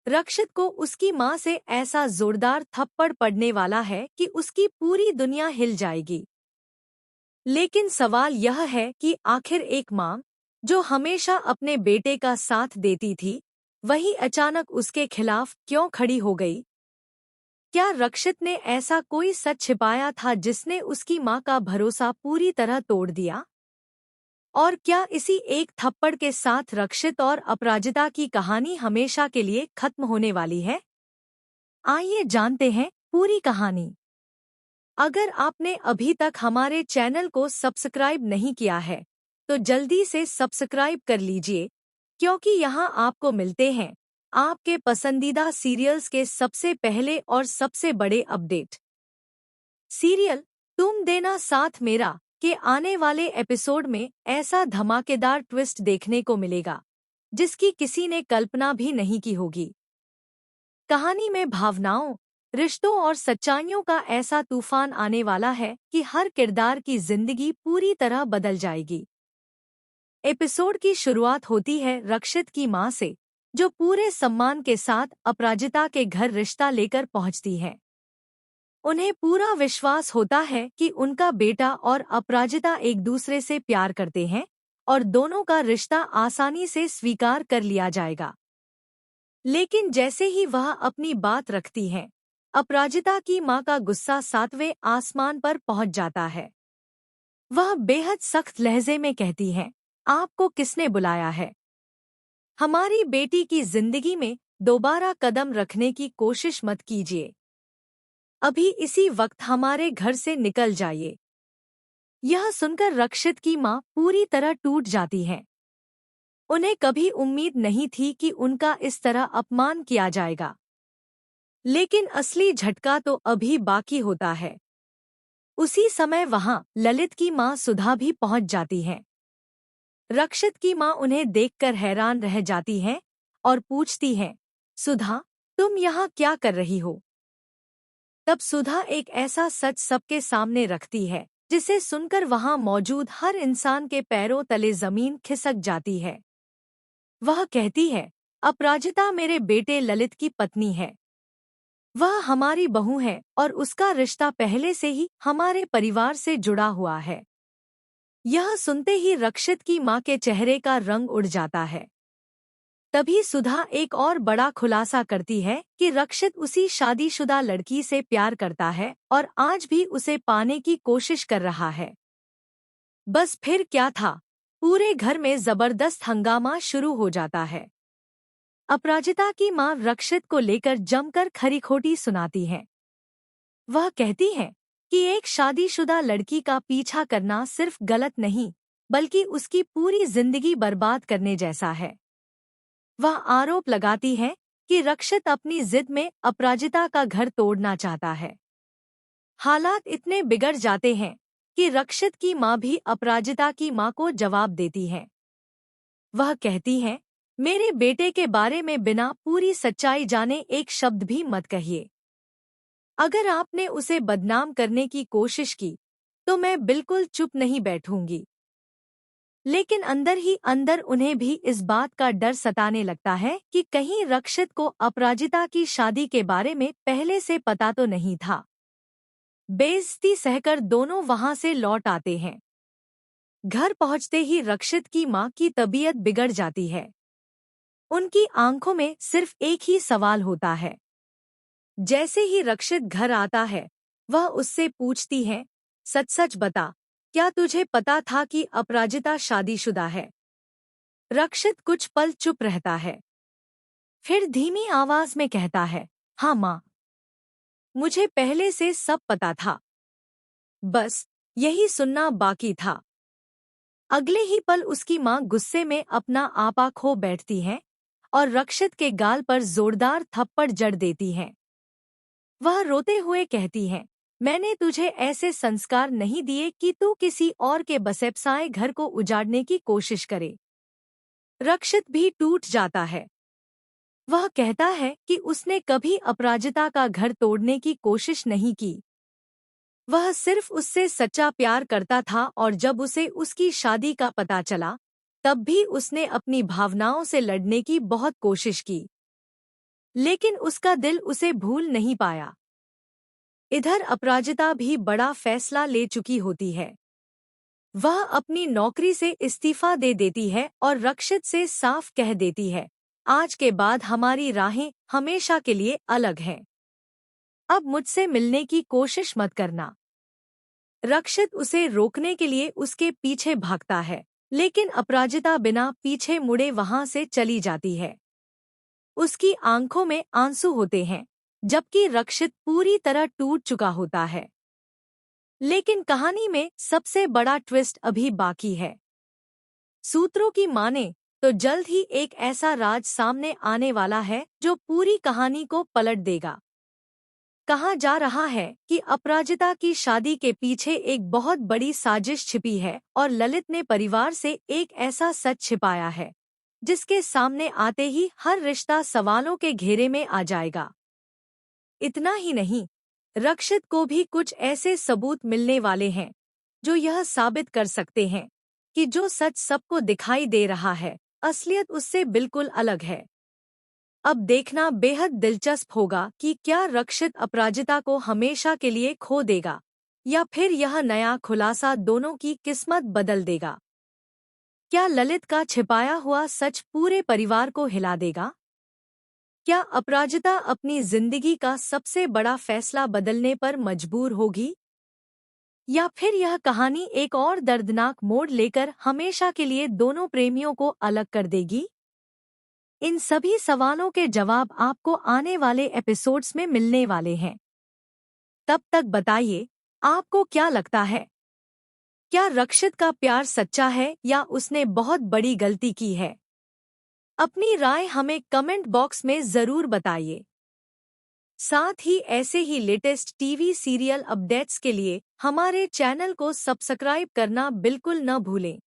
रक्षित को उसकी माँ से ऐसा जोरदार थप्पड़ पड़ने वाला है कि उसकी पूरी दुनिया हिल जाएगी। लेकिन सवाल यह है कि आखिर एक माँ, जो हमेशा अपने बेटे का साथ देती थी, वही अचानक उसके खिलाफ क्यों खड़ी हो गई? क्या रक्षित ने ऐसा कोई सच छिपाया था जिसने उसकी माँ का भरोसा पूरी तरह तोड़ दिया? और क्या इसी एक थप्पड़ के साथ रक्षित और अपराजिता की कहानी हमेशा के लिए खत्म होने वाली है? आइए जानते हैं पूरी कहानी। अगर आपने अभी तक हमारे चैनल को सब्सक्राइब नहीं किया है, तो जल्दी से सब्सक्राइब कर लीजिए, क्योंकि यहाँ आपको मिलते हैं आपके पसंदीदा सीरियल्स के सबसे पहले और सबसे बड़े अपडेट। सीरियल तुम देना साथ मेरा के आने वाले एपिसोड में ऐसा धमाकेदार ट्विस्ट देखने को मिलेगा, जिसकी किसी ने कल्पना भी नहीं की होगी। कहानी में भावनाओं, रिश्तों और सच्चाइयों का ऐसा तूफान आने वाला है कि हर किरदार की जिंदगी पूरी तरह बदल जाएगी। एपिसोड की शुरुआत होती है रक्षित की मां से, जो पूरे सम्मान के साथ अपराजिता के घर रिश्ता लेकर पहुंचती है। उन्हें पूरा विश्वास होता है कि उनका बेटा और अपराजिता एक दूसरे से प्यार करते हैं और दोनों का रिश्ता आसानी से स्वीकार कर लिया जाएगा। लेकिन जैसे ही वह अपनी बात रखती हैं, अपराजिता की मां का गुस्सा 7वें आसमान पर पहुंच जाता है। वह बेहद सख्त लहजे में कहती हैं, आपको किसने बुलाया है? हमारी बेटी की जिंदगी में दोबारा कदम रखने की कोशिश मत कीजिए। अभी इसी वक्त हमारे घर से निकल जाइए। यह सुनकर रक्षित की मां पूरी तरह टूट जाती है। उन्हें कभी उम्मीद नहीं थी कि उनका इस तरह अपमान किया जाएगा। लेकिन असली झटका तो अभी बाकी होता है। उसी समय वहां ललित की मां सुधा भी पहुंच जाती है। रक्षित की मां उन्हें देखकर हैरान रह जाती हैं और पूछती हैं, सुधा, तुम यहाँ क्या कर रही हो? तब सुधा एक ऐसा सच सबके सामने रखती है, जिसे सुनकर वहां मौजूद हर इंसान के पैरों तले जमीन खिसक जाती है। वह कहती है, अपराजिता मेरे बेटे ललित की पत्नी है। वह हमारी बहू है और उसका रिश्ता पहले से ही हमारे परिवार से जुड़ा हुआ है। यह सुनते ही रक्षित की मां के चेहरे का रंग उड़ जाता है। तभी सुधा एक और बड़ा खुलासा करती है कि रक्षित उसी शादीशुदा लड़की से प्यार करता है और आज भी उसे पाने की कोशिश कर रहा है। बस फिर क्या था, पूरे घर में जबरदस्त हंगामा शुरू हो जाता है। अपराजिता की मां रक्षित को लेकर जमकर खरी-खोटी सुनाती है। वह कहती है कि एक शादीशुदा लड़की का पीछा करना सिर्फ गलत नहीं, बल्कि उसकी पूरी जिंदगी बर्बाद करने जैसा है। वह आरोप लगाती है कि रक्षित अपनी जिद में अपराजिता का घर तोड़ना चाहता है। हालात इतने बिगड़ जाते हैं कि रक्षित की मां भी अपराजिता की मां को जवाब देती है। वह कहती है, मेरे बेटे के बारे में बिना पूरी सच्चाई जाने एक शब्द भी मत कहिए। अगर आपने उसे बदनाम करने की कोशिश की, तो मैं बिल्कुल चुप नहीं बैठूंगी। लेकिन अंदर ही अंदर उन्हें भी इस बात का डर सताने लगता है कि कहीं रक्षित को अपराजिता की शादी के बारे में पहले से पता तो नहीं था। बेइज्जती सहकर दोनों वहां से लौट आते हैं। घर पहुंचते ही रक्षित की मां की तबीयत बिगड़ जाती है। उनकी आंखों में सिर्फ एक ही सवाल होता है। जैसे ही रक्षित घर आता है, वह उससे पूछती है, सच सच बता, क्या तुझे पता था कि अपराजिता शादीशुदा है? रक्षित कुछ पल चुप रहता है। फिर धीमी आवाज में कहता है, हाँ माँ, मुझे पहले से सब पता था। बस यही सुनना बाकी था। अगले ही पल उसकी माँ गुस्से में अपना आपा खो बैठती है और रक्षित के गाल पर जोरदार थप्पड़ जड़ देती है। वह रोते हुए कहती है, मैंने तुझे ऐसे संस्कार नहीं दिए कि तू किसी और के बसेपसाए घर को उजाड़ने की कोशिश करे। रक्षित भी टूट जाता है। वह कहता है कि उसने कभी अपराजिता का घर तोड़ने की कोशिश नहीं की। वह सिर्फ उससे सच्चा प्यार करता था और जब उसे उसकी शादी का पता चला, तब भी उसने अपनी भावनाओं से लड़ने की बहुत कोशिश की। लेकिन उसका दिल उसे भूल नहीं पाया। इधर अपराजिता भी बड़ा फैसला ले चुकी होती है। वह अपनी नौकरी से इस्तीफा दे देती है और रक्षित से साफ कह देती है, आज के बाद हमारी राहें हमेशा के लिए अलग हैं। अब मुझसे मिलने की कोशिश मत करना। रक्षित उसे रोकने के लिए उसके पीछे भागता है, लेकिन अपराजिता बिना पीछे मुड़े वहां से चली जाती है। उसकी आंखों में आंसू होते हैं, जबकि रक्षित पूरी तरह टूट चुका होता है। लेकिन कहानी में सबसे बड़ा ट्विस्ट अभी बाकी है। सूत्रों की माने तो जल्द ही एक ऐसा राज सामने आने वाला है जो पूरी कहानी को पलट देगा। कहा जा रहा है कि अपराजिता की शादी के पीछे एक बहुत बड़ी साजिश छिपी है और ललित ने परिवार से एक ऐसा सच छिपाया है जिसके सामने आते ही हर रिश्ता सवालों के घेरे में आ जाएगा। इतना ही नहीं, रक्षित को भी कुछ ऐसे सबूत मिलने वाले हैं जो यह साबित कर सकते हैं कि जो सच सबको दिखाई दे रहा है, असलियत उससे बिल्कुल अलग है। अब देखना बेहद दिलचस्प होगा कि क्या रक्षित अपराजिता को हमेशा के लिए खो देगा या फिर यह नया खुलासा दोनों की किस्मत बदल देगा। क्या ललित का छिपाया हुआ सच पूरे परिवार को हिला देगा? क्या अपराजिता अपनी जिंदगी का सबसे बड़ा फैसला बदलने पर मजबूर होगी? या फिर यह कहानी एक और दर्दनाक मोड़ लेकर हमेशा के लिए दोनों प्रेमियों को अलग कर देगी? इन सभी सवालों के जवाब आपको आने वाले एपिसोड्स में मिलने वाले हैं। तब तक बताइए, आपको क्या लगता है? क्या रक्षित का प्यार सच्चा है या उसने बहुत बड़ी गलती की है? अपनी राय हमें कमेंट बॉक्स में ज़रूर बताइए। साथ ही ऐसे ही लेटेस्ट टीवी सीरियल अपडेट्स के लिए हमारे चैनल को सब्सक्राइब करना बिल्कुल न भूलें।